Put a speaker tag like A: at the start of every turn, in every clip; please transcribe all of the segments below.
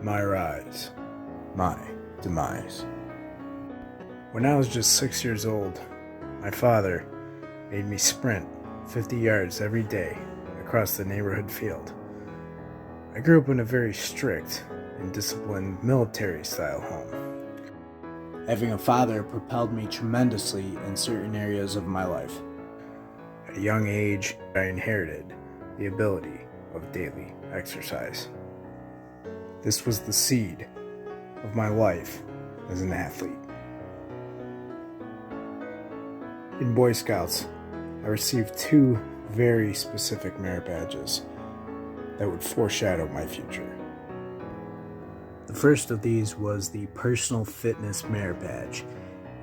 A: My rise, my demise. When I was just 6 years old, my father made me sprint 50 yards every day across the neighborhood field. I grew up in a very strict and disciplined military-style home. Having a father propelled me tremendously in certain areas of my life. At a young age, I inherited the ability of daily exercise. This was the seed of my life as an athlete. In Boy Scouts, I received 2 very specific merit badges that would foreshadow my future. The first of these was the Personal Fitness Merit Badge,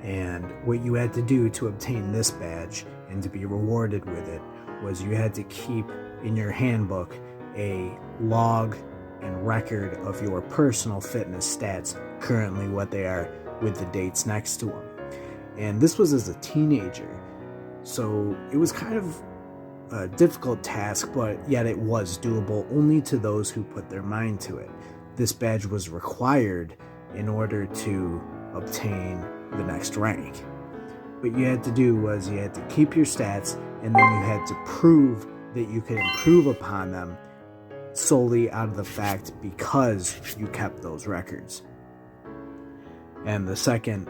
A: and what you had to do to obtain this badge and to be rewarded with it was you had to keep in your handbook a log and record of your personal fitness stats, currently what they are, with the dates next to them. And this was as a teenager, so it was kind of a difficult task, but yet it was doable only to those who put their mind to it. This badge was required in order to obtain the next rank. What you had to do was you had to keep your stats, and then you had to prove that you could improve upon them solely out of the fact because you kept those records. And the second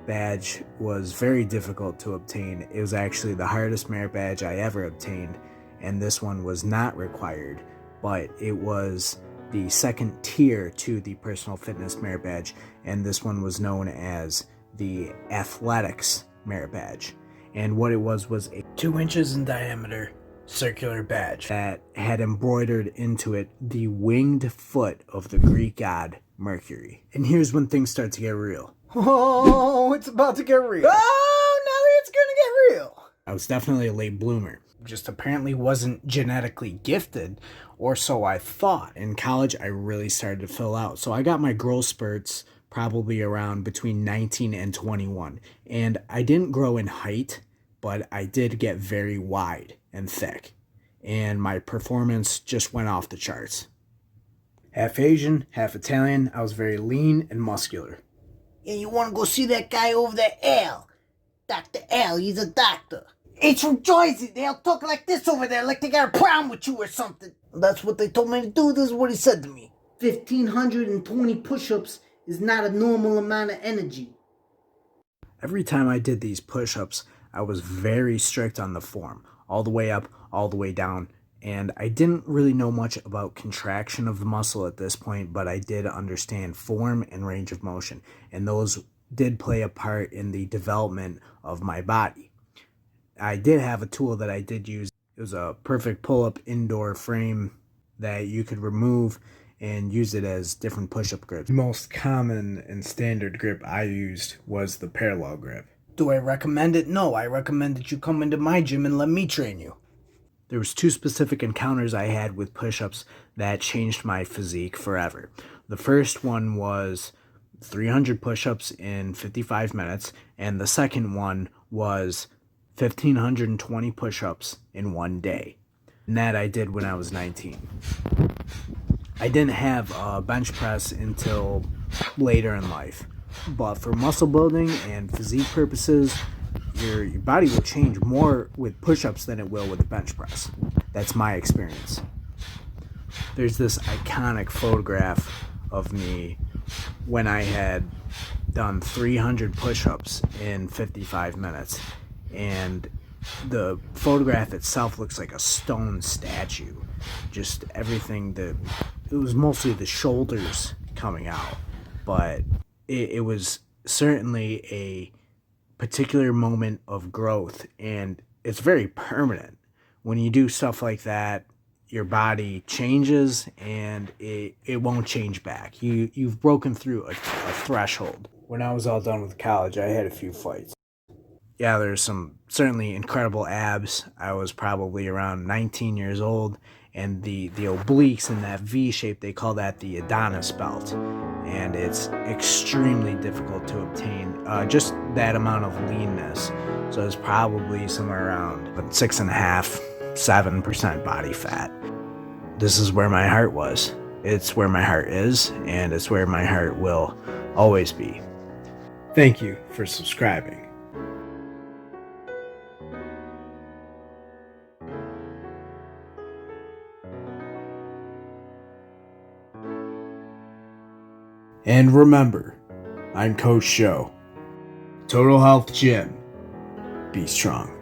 A: badge was very difficult to obtain. It was actually the hardest merit badge I ever obtained, and this one was not required, but it was the second tier to the Personal Fitness Merit Badge, and this one was known as the Athletics Merit Badge. And what it was a 2 inches in diameter circular badge that had embroidered into it the winged foot of the Greek god Mercury. And here's when things start to get real.
B: Oh, it's about to get real. Oh, now it's gonna get real.
A: I was definitely a late bloomer. Just apparently wasn't genetically gifted, or so I thought. In college, I really started to fill out. So I got my growth spurts probably around between 19 and 21. And I didn't grow in height, but I did get very wide and thick. And my performance just went off the charts. Half Asian, half Italian, I was very lean and muscular.
B: Yeah, you wanna go see that guy over there, Al? Dr. Al, he's a doctor. It's from Jersey. They all talk like this over there, like they got a problem with you or something. That's what they told me to do. This is what he said to me. 1,520 push-ups is not a normal amount of energy.
A: Every time I did these push-ups, I was very strict on the form. All the way up, all the way down. And I didn't really know much about contraction of the muscle at this point, but I did understand form and range of motion. And those did play a part in the development of my body. I did have a tool that I did use. It was a perfect pull-up indoor frame that you could remove and use it as different push-up grips. The most common and standard grip I used was the parallel grip.
B: Do I recommend it? No, I recommend that you come into my gym and let me train you.
A: There was 2 specific encounters I had with push-ups that changed my physique forever. The first one was 300 push-ups in 55 minutes, and the second one was 1,520 push-ups in one day. And that I did when I was 19. I didn't have a bench press until later in life. But for muscle building and physique purposes, your body will change more with push-ups than it will with the bench press. That's my experience. There's this iconic photograph of me when I had done 300 push-ups in 55 minutes. And the photograph itself looks like a stone statue. Just everything it was mostly the shoulders coming out, but it was certainly a particular moment of growth, and it's very permanent. When you do stuff like that, your body changes and it won't change back. You've broken through a threshold. When I was all done with college, I had a few fights. Yeah, there's some certainly incredible abs. I was probably around 19 years old, and the obliques in that V shape, they call that the Adonis belt. And it's extremely difficult to obtain just that amount of leanness. So it's probably somewhere around 6.5%, 7% body fat. This is where my heart was. It's where my heart is, and it's where my heart will always be. Thank you for subscribing. And remember, I'm Coach Joe. Total Health Gym. Be strong.